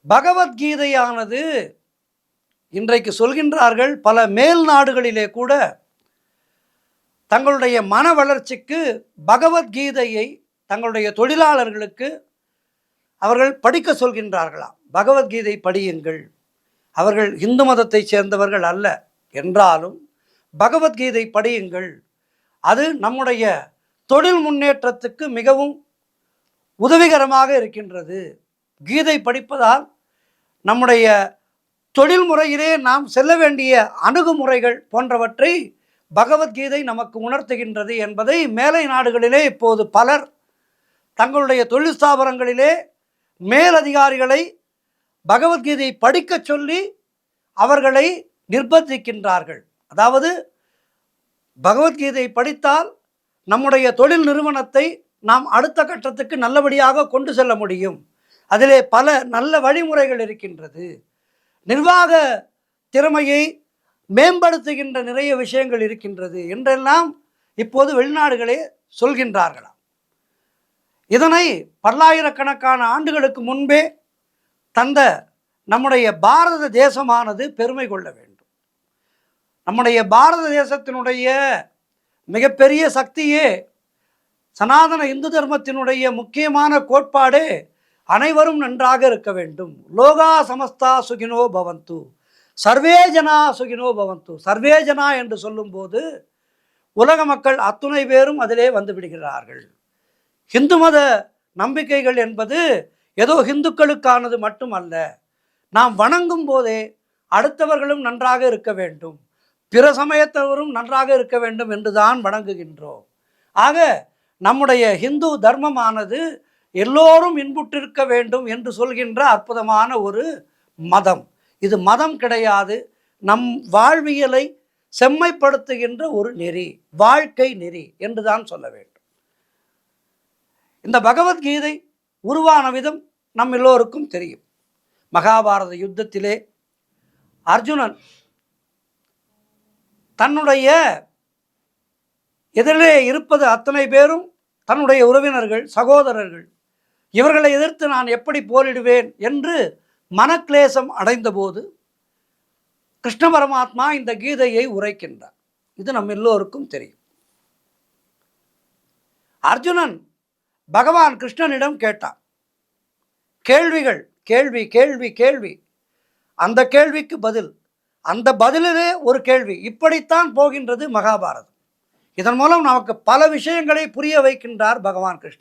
பகவத்கீதையானது இன்றைக்கு சொல்கின்றார்கள், பல மேல் நாடுகளிலே கூட தங்களுடைய மன வளர்ச்சிக்கு பகவத்கீதையை தங்களுடைய தொழிலாளர்களுக்கு அவர்கள் படிக்க சொல்கின்றார்களாம். பகவத்கீதை படியுங்கள். அவர்கள் இந்து மதத்தை சேர்ந்தவர்கள் அல்ல என்றாலும் பகவத்கீதை படியுங்கள், அது நம்முடைய தொழில் முன்னேற்றத்துக்கு மிகவும் உதவிகரமாக இருக்கின்றது. கீதை படிப்பதால் நம்முடைய தொழில் முறையிலே நாம் செல்ல வேண்டிய அணுகுமுறைகள் போன்றவற்றை பகவத்கீதை நமக்கு உணர்த்துகின்றது என்பதை மேலை நாடுகளிலே இப்போது பலர் தங்களுடைய தொழில் ஸ்தாபனங்களிலே மேலதிகாரிகளை பகவத்கீதை படிக்க சொல்லி அவர்களை நிர்பந்திக்கின்றார்கள். அதாவது பகவத்கீதை படித்தால் நம்முடைய தொழில் நிறுவனத்தை நாம் அடுத்த கட்டத்துக்கு நல்லபடியாக கொண்டு செல்ல முடியும், அதிலே பல நல்ல வழிமுறைகள் இருக்கின்றது, நிர்வாக திறமையை மேம்படுத்துகின்ற நிறைய விஷயங்கள் இருக்கின்றது என்றெல்லாம் இப்போது வெளிநாடுகளே சொல்கின்றார்களாம். இதனை பல்லாயிரக்கணக்கான ஆண்டுகளுக்கு முன்பே தந்த நம்முடைய பாரத தேசமானது பெருமை கொள்ள வேண்டும். நம்முடைய பாரத தேசத்தினுடைய மிகப்பெரிய சக்தியே சனாதன இந்து தர்மத்தினுடைய முக்கியமான கோட்பாடு அனைவரும் நன்றாக இருக்க வேண்டும். லோகா சமஸ்தா சுகினோ பவந்து, சர்வே ஜனா சுகினோ பவந்து. சர்வே ஜனா என்று சொல்லும்போது உலக மக்கள் அத்துணை பேரும் அதிலே வந்து விடுகிறார்கள். இந்து மத நம்பிக்கைகள் என்பது ஏதோ இந்துக்களுக்கானது மட்டுமல்ல. நாம் வணங்கும் போதே அடுத்தவர்களும் நன்றாக இருக்க வேண்டும், பிற சமயத்தவரும் நன்றாக இருக்க வேண்டும் என்றுதான் வணங்குகின்றோம். ஆக நம்முடைய இந்து தர்மமானது எல்லோரும் இன்புற்றிருக்க வேண்டும் என்று சொல்கின்ற அற்புதமான ஒரு மதம். இது மதம் கிடையாது, நம் வாழ்வியலை செம்மைப்படுத்துகின்ற ஒரு நெறி, வாழ்க்கை நெறி என்றுதான் சொல்ல வேண்டும். இந்த பகவத்கீதை உருவான விதம் நம் எல்லோருக்கும் தெரியும். மகாபாரத யுத்தத்திலே அர்ஜுனன் தன்னுடைய எதிரிலே இருப்பது அத்தனை பேரும் தன்னுடைய உறவினர்கள், சகோதரர்கள், இவர்களை எதிர்த்து நான் எப்படி போரிடுவேன் என்று மனக்லேசம் அடைந்தபோது கிருஷ்ண பரமாத்மா இந்த கீதையை உரைக்கின்றார். இது நம் எல்லோருக்கும் தெரியும். அர்ஜுனன் பகவான் கிருஷ்ணனிடம் கேட்டான் கேள்விகள், கேள்வி கேள்வி கேள்வி, அந்த கேள்விக்கு பதில், அந்த பதிலிலே ஒரு கேள்வி. இப்படித்தான் போகின்றது மகாபாரதம். இதன் மூலம் நமக்கு பல விஷயங்களை புரிய வைக்கின்றார் பகவான் கிருஷ்ணன்.